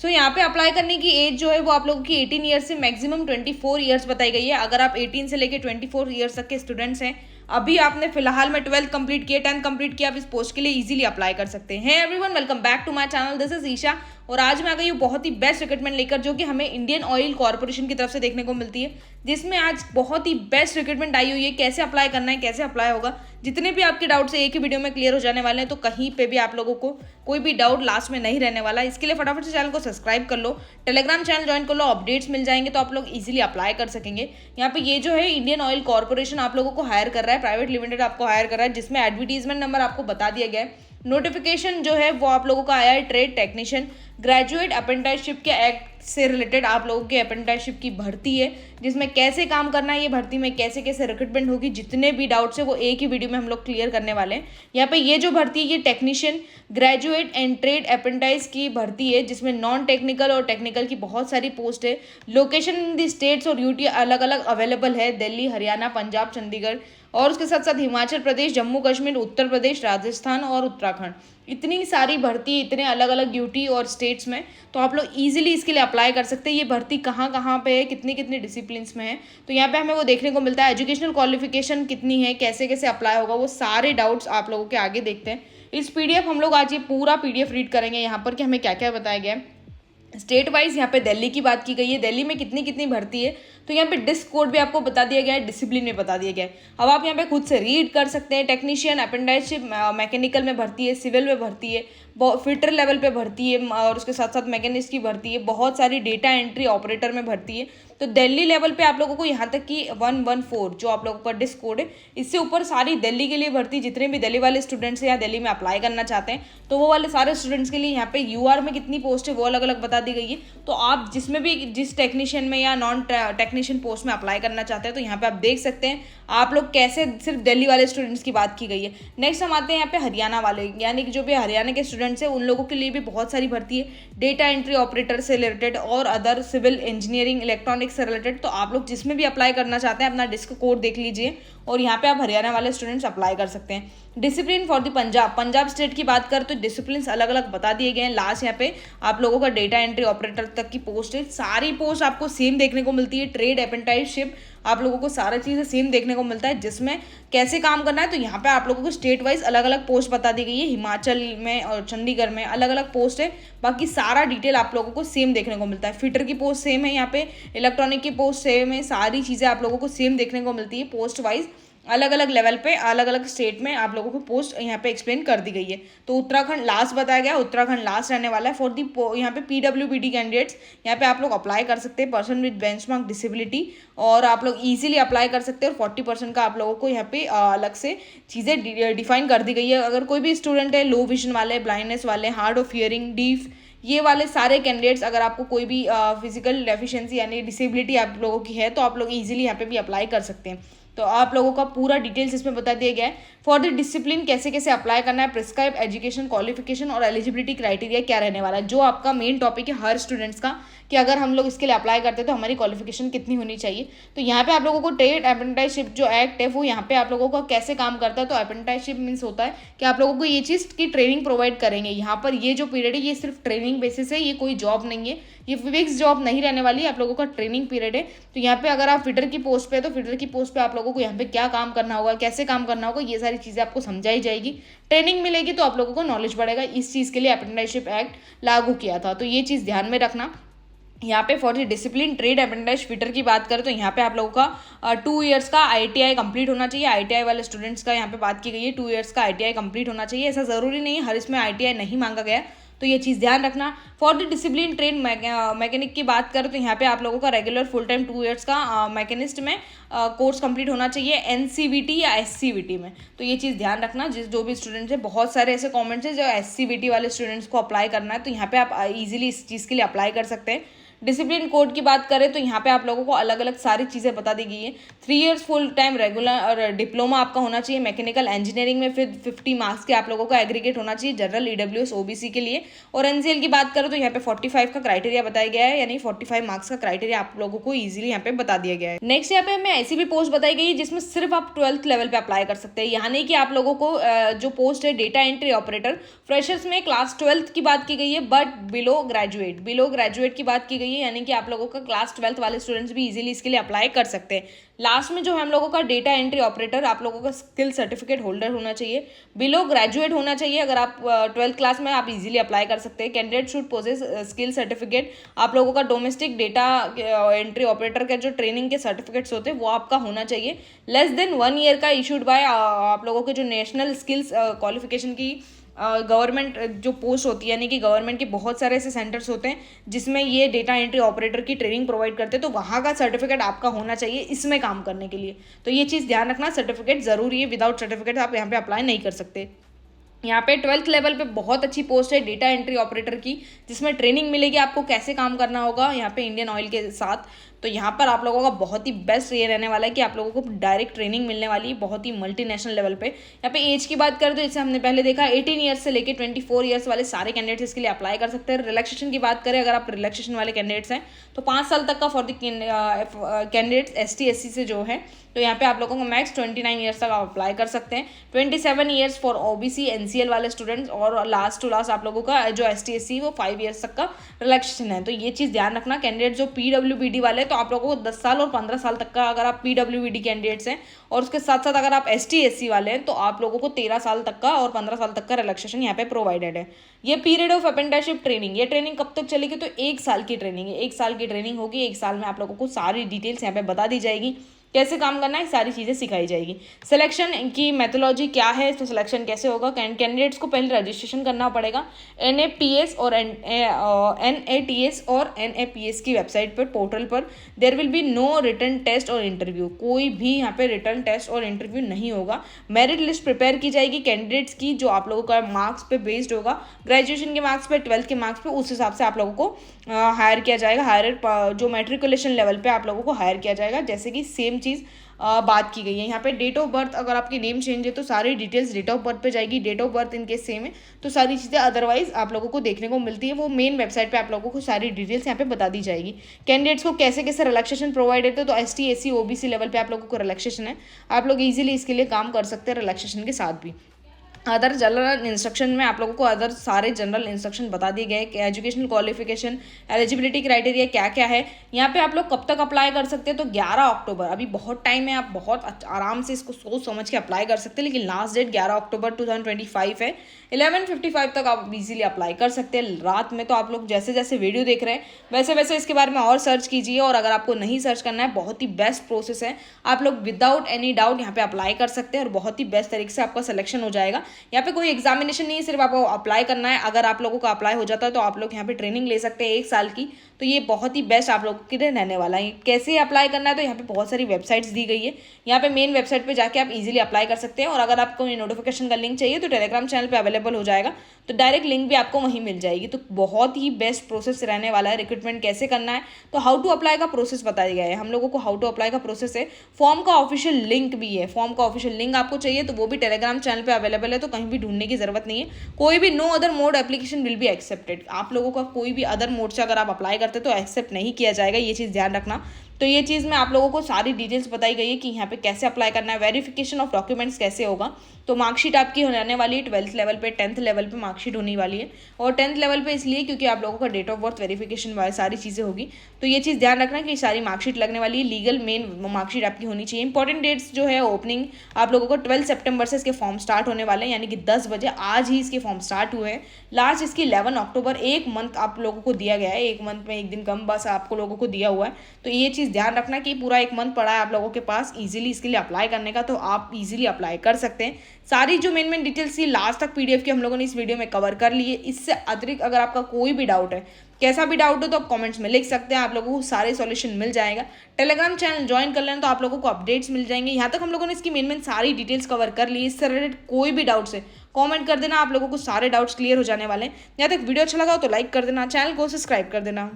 सो यहाँ पे अप्लाई करने की एज जो है वो आप लोगों की 18 ईयर्स से मैक्सिमम 24 ईयर्स बताई गई है। अगर आप 18 से लेके 24 ईयर्स तक के स्टूडेंट्स हैं, अभी आपने फिलहाल में 12th कंप्लीट किया, 10th कंप्लीट किया, आप इस पोस्ट के लिए इजीली अप्लाई कर सकते हैं। Everyone, welcome back to my channel, this is Isha. और आज मैं आ गई हूँ बहुत ही बेस्ट रिक्रूटमेंट लेकर, जो कि हमें इंडियन ऑयल कॉर्पोरेशन की तरफ से देखने को मिलती है, जिसमें आज बहुत ही बेस्ट रिक्रूटमेंट आई हुई है। कैसे अप्लाई करना है, कैसे अप्लाई होगा, जितने भी आपके डाउट्स है एक ही वीडियो में क्लियर हो जाने वाले हैं। तो कहीं पे भी आप लोगों को कोई भी डाउट लास्ट में नहीं रहने वाला। इसके लिए फटाफट से चैनल को सब्सक्राइब कर लो, टेलीग्राम चैनल ज्वाइन कर लो, अपडेट्स मिल जाएंगे तो आप लोग इजीली अप्लाई कर सकेंगे। यहाँ पे ये जो है इंडियन ऑयल कॉर्पोरेशन आप लोगों को हायर कर रहा है, प्राइवेट लिमिटेड आपको हायर कर रहा है, जिसमें एडवर्टीजमेंट नंबर आपको बता दिया गया है। नोटिफिकेशन जो है वो आप लोगों का आया है ट्रेड टेक्नीशियन ग्रेजुएट अप्रेंटिसशिप के एक्ट से रिलेटेड आप लोगों के अप्रेंटिसशिप की भर्ती है, जिसमें कैसे काम करना है, ये भर्ती में कैसे कैसे रिक्रूटमेंट होगी, जितने भी डाउट्स है वो एक ही वीडियो में हम लोग क्लियर करने वाले हैं। यहाँ पे ये जो भर्ती है ये technician graduate and trade apprentice की भर्ती है, जिसमें नॉन टेक्निकल और टेक्निकल की बहुत सारी पोस्ट है। लोकेशन इन दी स्टेट्स और यूटी अलग अलग अवेलेबल है, दिल्ली, हरियाणा, पंजाब, चंडीगढ़, और उसके साथ साथ हिमाचल प्रदेश, जम्मू कश्मीर, उत्तर प्रदेश, राजस्थान और उत्तराखंड। इतनी सारी भर्ती, इतने अलग अलग ड्यूटी और स्टेट्स में, तो आप लोग इजीली इसके लिए अप्लाई कर सकते हैं। ये भर्ती कहाँ कहाँ पे है, कितनी कितनी डिसिप्लिन्स में है, तो यहाँ पे हमें वो देखने को मिलता है। एजुकेशनल क्वालिफिकेशन कितनी है, कैसे कैसे अप्लाई होगा, वो सारे डाउट्स आप लोगों के आगे देखते हैं। इस पीडीएफ हम लोग आज ये पूरा पीडीएफ रीड करेंगे यहाँ पर कि हमें क्या क्या बताया गया है। स्टेट वाइज यहाँ पे दिल्ली की बात की गई है, दिल्ली में कितनी कितनी भर्ती है, तो यहाँ पे डिस्क कोड भी आपको बता दिया गया है, डिसिप्लिन में बता दिया गया है। अब आप यहाँ पे खुद से रीड कर सकते हैं। टेक्नीशियन अप्रेंटिसशिप मैकेनिकल में भर्ती है, सिविल में भर्ती है, फिटर लेवल पे भर्ती है, और उसके साथ साथ मैकेनिस्ट की भर्ती है, बहुत सारी डेटा एंट्री ऑपरेटर में भर्ती है। तो दिल्ली लेवल पे आप लोगों को यहाँ तक कि 114 जो आप लोगों का डिस्क कोड है, इससे ऊपर सारी दिल्ली के लिए भर्ती, जितने भी दिल्ली वाले स्टूडेंट्स हैं या दिल्ली में अप्लाई करना चाहते हैं, तो वो वाले सारे स्टूडेंट्स के लिए यहाँ पे यूआर में कितनी पोस्ट है वो अलग अलग बता दी गई है। तो आप जिसमें भी जिस टेक्नीशियन में या नॉन टेक्नीशियन पोस्ट में अप्लाई करना चाहते हैं, तो यहाँ पे आप देख सकते हैं आप लोग कैसे, सिर्फ दिल्ली वाले स्टूडेंट्स की बात की गई है। नेक्स्ट हम आते हैं यहाँ पे हरियाणा वाले, यानी कि जो भी हरियाणा के स्टूडेंट्स हैं उन लोगों के लिए भी बहुत सारी भर्ती है, डेटा एंट्री ऑपरेटर से रिलेटेड और अदर सिविल इंजीनियरिंग इलेक्ट्रॉनिक्स से रिलेटेड। तो आप लोग जिसमें भी अप्लाई करना चाहते हैं अपना डिस्क कोड देख लीजिए, और यहाँ पे आप हरियाणा वाले स्टूडेंट्स अप्लाई कर सकते हैं। Discipline for the Punjab state की बात कर तो डिसिप्लिन अलग अलग बता दिए गए हैं। लास्ट यहाँ पे आप लोगों का डेटा एंट्री ऑपरेटर तक की पोस्ट है, सारी पोस्ट आपको सेम देखने को मिलती है। ट्रेड अप्रेंटिसशिप आप लोगों को सारा चीज़ें सेम देखने को मिलता है, जिसमें कैसे काम करना है। तो यहाँ पे आप लोगों को स्टेट वाइज अलग अलग पोस्ट बता दी गई है, हिमाचल में और चंडीगढ़ में अलग अलग पोस्ट है, बाकी सारा डिटेल आप लोगों को सेम देखने को मिलता है। फिटर की पोस्ट सेम है, यहाँ पे इलेक्ट्रॉनिक की पोस्ट सेम है, सारी चीज़ें आप लोगों को सेम देखने को मिलती है। पोस्ट वाइज अलग अलग लेवल पे अलग अलग स्टेट में आप लोगों को पोस्ट यहाँ पे एक्सप्लेन कर दी गई है। तो उत्तराखंड लास्ट बताया गया, उत्तराखंड लास्ट रहने वाला है। फॉर दी यहाँ पे पीडब्ल्यूबीडी कैंडिडेट्स यहाँ पे आप लोग अप्लाई कर सकते हैं, पर्सन विद बेंचमार्क डिसेबिलिटी, और आप लोग इजीली अप्लाई कर सकते हैं। और 40% का आप लोगों को यहाँ पे अलग से चीज़ें डिफाइन कर दी गई है। अगर कोई भी स्टूडेंट है लो विजन वाले, ब्लाइंडनेस वाले, हार्ड ऑफ हियरिंग, डीफ, ये वाले सारे कैंडिडेट्स, अगर आपको कोई भी फिजिकल डेफिशिएंसी यानी डिसेबिलिटी आप लोगों की है, तो आप लोग इजीली यहाँ पे भी अप्लाई कर सकते हैं। तो आप लोगों का पूरा डिटेल्स इसमें बता दिया गया है। फॉर द डिसिप्लिन कैसे कैसे अप्लाई करना है, प्रिस्क्राइब एजुकेशन क्वालिफिकेशन और एलिजिबिलिटी क्राइटेरिया क्या रहने वाला है, जो आपका मेन टॉपिक है हर स्टूडेंट्स का, कि अगर हम लोग इसके लिए अप्लाई करते हैं तो हमारी क्वालिफिकेशन कितनी होनी चाहिए। तो यहाँ पे आप लोगों को ट्रेड अप्रेंटिसशिप जो एक्ट है वो यहाँ पे आप लोगों का कैसे काम करता है। तो अप्रेंटिसशिप मीन्स होता है कि आप लोगों को ये चीज़ की ट्रेनिंग प्रोवाइड करेंगे। यहाँ पर ये जो पीरियड है ये सिर्फ ट्रेनिंग बेसिस है, ये कोई जॉब नहीं है, ये फिक्स जॉब नहीं रहने वाली है, आप लोगों का ट्रेनिंग पीरियड है। तो यहाँ पे अगर आप फिटर की पोस्ट पे है तो फिटर की पोस्ट पे आप लोगों को यहाँ पे क्या काम करना होगा, कैसे काम करना होगा, ये सारी चीज़ें आपको समझाई जाएगी। ट्रेनिंग मिलेगी तो आप लोगों को नॉलेज बढ़ेगा। इस चीज़ के लिए अप्रेंटिसशिप एक्ट लागू किया था, तो ये चीज़ ध्यान में रखना। यहाँ पे for the discipline trade apprentice fitter की बात करें तो यहाँ पे आप लोगों का 2 ईयर्स का ITI कंप्लीट होना चाहिए। ITI वाले स्टूडेंट्स का यहाँ पे बात की गई है, 2 ईयर्स का ITI कंप्लीट होना चाहिए। ऐसा ज़रूरी नहीं है, हर इसमें ITI नहीं मांगा गया, तो ये चीज़ ध्यान रखना। For the discipline train mechanic की बात करें तो यहाँ पे आप लोगों का रेगुलर फुल टाइम 2 ईयर्स का मैकेनिस्ट में कोर्स कंप्लीट होना चाहिए, NCVT या SCVT में। तो ये चीज़ ध्यान रखना, जो भी स्टूडेंट्स है, बहुत सारे ऐसे कमेंट्स हैं जो SCVT वाले स्टूडेंट्स को अप्लाई करना है, तो यहाँ पे आप इजीली इस चीज़ के लिए अप्लाई कर सकते हैं। डिसिप्लिन कोड की बात करें तो यहाँ पे आप लोगों को अलग अलग सारी चीज़ें बता दी गई है। 3 इयर्स फुल टाइम रेगुलर और डिप्लोमा आपका होना चाहिए। मैकेनिकल इंजीनियरिंग में फिर 50 मार्क्स के आप लोगों का एग्रीगेट होना चाहिए जनरल, ईडब्ल्यूएस, ओबीसी के लिए। और एनसीएल की बात करें तो यहाँ पे 45 का क्राइटेरिया बताया गया है, यानी 45 मार्क्स का क्राइटेरिया आप लोगों को ईजिली यहाँ पे बता दिया गया है। नेक्स्ट यहाँ पे हमें ऐसी भी पोस्ट बताई गई है जिसमें सिर्फ आप 12th लेवल पे अप्लाई कर सकते हैं। यहाँ नहीं कि आप लोगों को जो पोस्ट है डेटा एंट्री ऑपरेटर फ्रेशर्स में क्लास 12th की बात की गई है, बट बिलो ग्रेजुएट की बात की गई है, यानी कि आप लोगों का क्लास 12th वाले स्टूडेंट्स भी इजीली इसके लिए अप्लाई कर सकते हैं। लास्ट में जो हम लोगों का डेटा एंट्री ऑपरेटर, आप लोगों का स्किल सर्टिफिकेट होल्डर होना चाहिए, बिलो ग्रेजुएट होना चाहिए। अगर आप 12th क्लास में आप इजीली अप्लाई कर सकते हैं। Candidate should possess skill certificate. आप लोगों का डोमेस्टिक डेटा एंट्री ऑपरेटर के जो ट्रेनिंग के सर्टिफिकेट्स होते हैं वो आपका होना चाहिए। लेस देन 1 ईयर का इशूड बाय आप लोगों के जो नेशनल स्किल्स क्वालिफिकेशन की गवर्नमेंट जो पोस्ट होती है, यानी कि गवर्नमेंट के बहुत सारे ऐसे सेंटर्स होते हैं जिसमें ये डेटा एंट्री ऑपरेटर की ट्रेनिंग प्रोवाइड करते हैं, तो वहाँ का सर्टिफिकेट आपका होना चाहिए इसमें काम करने के लिए। तो ये चीज़ ध्यान रखना, सर्टिफिकेट ज़रूरी है। विदाउट सर्टिफिकेट आप यहाँ पे अप्लाई नहीं कर सकते। यहाँ पे 12th लेवल पे बहुत अच्छी पोस्ट है डेटा एंट्री ऑपरेटर की, जिसमें ट्रेनिंग मिलेगी आपको कैसे काम करना होगा यहाँ पे इंडियन ऑयल के साथ। तो यहाँ पर आप लोगों का बहुत ही बेस्ट ये रहने वाला है कि आप लोगों को डायरेक्ट ट्रेनिंग मिलने वाली है बहुत ही मल्टीनेशनल लेवल पे। यहाँ पे एज की बात करें तो जैसे हमने पहले देखा 18 ईयर्स से लेकर 24 ईयर्स वाले सारे कैंडिडेट्स इसके लिए अप्लाई कर सकते हैं। रिलैक्सेशन की बात करें, अगर आप रिलैक्सेशन वाले कैंडिडेट्स हैं तो 5 साल तक का for the candidates ST SC से जो है, तो यहाँ पे आप लोगों को मैक्स 29 ईयर्स तक आप अप्लाई कर सकते हैं। 27 ईयर्स फॉर OBC NCL वाले स्टूडेंट्स, और लास्ट टू लास्ट आप लोगों का जो ST SC वो 5 ईयर्स तक का रिलैक्सेशन है। तो ये चीज़ ध्यान रखना। कैंडिडेट जो PWBD वाले हैं तो आप लोगों को 10 साल और 15 साल तक का, अगर आप PWBD कैंडिडेट्स हैं, और उसके साथ साथ अगर आप ST SC वाले हैं तो आप लोगों को 13 साल तक का और 15 साल तक का रिलैक्सेशन यहाँ पे प्रोवाइडेड है। ये पीरियड ऑफ अप्रेंटिसशिप ट्रेनिंग, ये ट्रेनिंग कब तक चलेगी तो 1 साल की ट्रेनिंग है। 1 साल की ट्रेनिंग होगी। 1 साल में आप लोगों को सारी डिटेल्स यहाँ पे बता दी जाएगी, कैसे काम करना है, सारी चीज़ें सिखाई जाएगी। सिलेक्शन की मेथोलॉजी क्या है, तो सिलेक्शन कैसे होगा, कैंडिडेट्स को पहले रजिस्ट्रेशन करना पड़ेगा NAPS और NATS और NAPS की वेबसाइट पर, पोर्टल पर। There will be no written test और इंटरव्यू, कोई भी यहाँ पे रिटर्न टेस्ट और इंटरव्यू नहीं होगा। मेरिट लिस्ट प्रिपेयर की जाएगी कैंडिडेट्स की, जो आप लोगों का मार्क्स पे बेस्ड होगा, ग्रेजुएशन के मार्क्स पे, 12th के मार्क्स पे, उस हिसाब से आप लोगों को हायर किया जाएगा। हायर जो मैट्रिकुलेशन लेवल पे आप लोगों को हायर किया जाएगा। जैसे कि सेम चीज़ बात की गई है यहाँ पे। डेट ऑफ बर्थ, अगर आपकी नेम चेंज है तो सारी डिटेल्स डेट ऑफ बर्थ पे जाएगी। Date of birth in case same है तो सारी चीज़ें अदरवाइज आप लोगों को देखने को मिलती है, वो मेन वेबसाइट पे आप लोगों को सारी डिटेल्स यहाँ पे बता दी जाएगी। कैंडिडेट्स को कैसे कैसे रिलैक्सेशन प्रोवाइड है, तो ST SC OBC लेवल पे आप लोगों को रिलैक्सेशन है। आप लोग ईजिली इसके लिए काम कर सकते हैं रिलैक्सेशन के साथ भी। अदर जनरल इंस्ट्रक्शन में आप लोगों को अदर सारे जनरल इंस्ट्रक्शन बता दिए गए कि एजुकेशनल क्वालिफिकेशन, एलिजिबिलिटी क्राइटेरिया क्या क्या है। यहाँ पे आप लोग कब तक अप्लाई कर सकते हैं, तो 11 अक्टूबर, अभी बहुत टाइम है, आप बहुत आराम से इसको सोच समझ के अप्लाई कर सकते हैं। लेकिन लास्ट डेट 11 अक्टूबर 2025 है। 11:55 तक आप इजीली अप्लाई कर सकते हैं। रात में तो आप लोग जैसे जैसे वीडियो देख रहे हैं वैसे वैसे इसके बारे में और सर्च कीजिए, और अगर आपको नहीं सर्च करना है, बहुत ही बेस्ट प्रोसेस है। आप लोग विदाउट एनी डाउट यहाँ पे अप्लाई कर सकते हैं और बहुत ही बेस्ट तरीके से आपका सिलेक्शन हो जाएगा। यहाँ पे कोई एग्जामिनेशन नहीं है, सिर्फ आपको अप्लाई करना है। अगर आप लोगों का अप्लाई हो जाता है तो आप लोग यहाँ पे ट्रेनिंग ले सकते हैं 1 साल की। तो ये बहुत ही बेस्ट आप लोगों के लिए रहने वाला है। कैसे अप्लाई करना है, तो यहाँ पे बहुत सारी वेबसाइट्स दी गई है। यहाँ पे मेन वेबसाइट पे जाके आप इजीली अप्लाई कर सकते हैं। और अगर आपको नोटिफिकेशन का लिंक चाहिए तो टेलीग्राम चैनल पे अवेलेबल हो जाएगा, तो डायरेक्ट लिंक भी आपको वहीं मिल जाएगी। तो बहुत ही बेस्ट प्रोसेस रहने वाला है। रिक्रूटमेंट कैसे करना है, तो हाउ टू अप्लाई का प्रोसेस बताया गया है हम लोगों को। हाउ टू अप्लाई का प्रोसेस है, फॉर्म का ऑफिशियल लिंक भी है। फॉर्म का ऑफिशियल लिंक आपको चाहिए तो वो भी टेलीग्राम चैनल पे अवेलेबल है, तो कहीं भी ढूंढने की जरूरत नहीं है। कोई भी no other mode application will be accepted, आप लोगों का कोई भी अदर मोड से अगर आप अप्लाई करते तो एक्सेप्ट नहीं किया जाएगा, ये चीज़ ध्यान रखना। तो ये चीज़ में आप लोगों को सारी डिटेल्स बताई गई है कि यहाँ पे कैसे अप्लाई करना है, वेरिफिकेशन ऑफ डॉक्यूमेंट्स कैसे होगा। तो मार्कशीट आपकी होने वाली है 12th लेवल पे, 10th लेवल पे मार्कशीट होने वाली है। और 10th लेवल पे इसलिए क्योंकि आप लोगों का डेट ऑफ बर्थ वेरिफिकेशन वाली सारी चीज़ें होगी। तो ये चीज़ ध्यान रखना कि सारी मार्कशीट लगने वाली है, लीगल मेन मार्कशीट आपकी होनी चाहिए। इंपॉर्टेंट डेट्स जो है ओपनिंग आप लोगों को 12 सितंबर से इसके फॉर्म स्टार्ट होने वाले हैं, यानी कि 10 बजे आज ही इसके फॉर्म स्टार्ट हुए हैं। लास्ट इसकी 11 अक्टूबर, 1 मंथ आप लोगों को दिया गया है। 1 मंथ में 1 दिन कम बस आपको लोगों को दिया हुआ है। तो ये चीज़ ध्यान रखना कि पूरा 1 मंथ पड़ा है आप लोगों के पास इजीली इसके लिए अप्लाई करने का, तो आप इजीली अप्लाई कर सकते हैं। सारी जो मेन डिटेल्स थी लास्ट तक PDF की हम लोगों ने इस वीडियो में कवर कर ली है। इससे अतिरिक्त अगर आपका कोई भी डाउट है, कैसा भी डाउट हो, तो आप कमेंट्स में लिख सकते हैं, आप लोगों को सारे सॉल्यूशन मिल जाएगा। टेलीग्राम चैनल ज्वाइन कर लेना तो आप लोगों को अपडेट्स मिल जाएंगे। यहाँ तक हम लोगों ने इसकी मेन सारी डिटेल्स कवर कर ली। इससे रिलेटेड कोई भी डाउट्स है कमेंट कर देना, आप लोगों को सारे डाउट्स क्लियर हो जाने वाले हैं। यहाँ तक वीडियो अच्छा लगा हो तो लाइक कर देना, चैनल को सब्सक्राइब कर देना।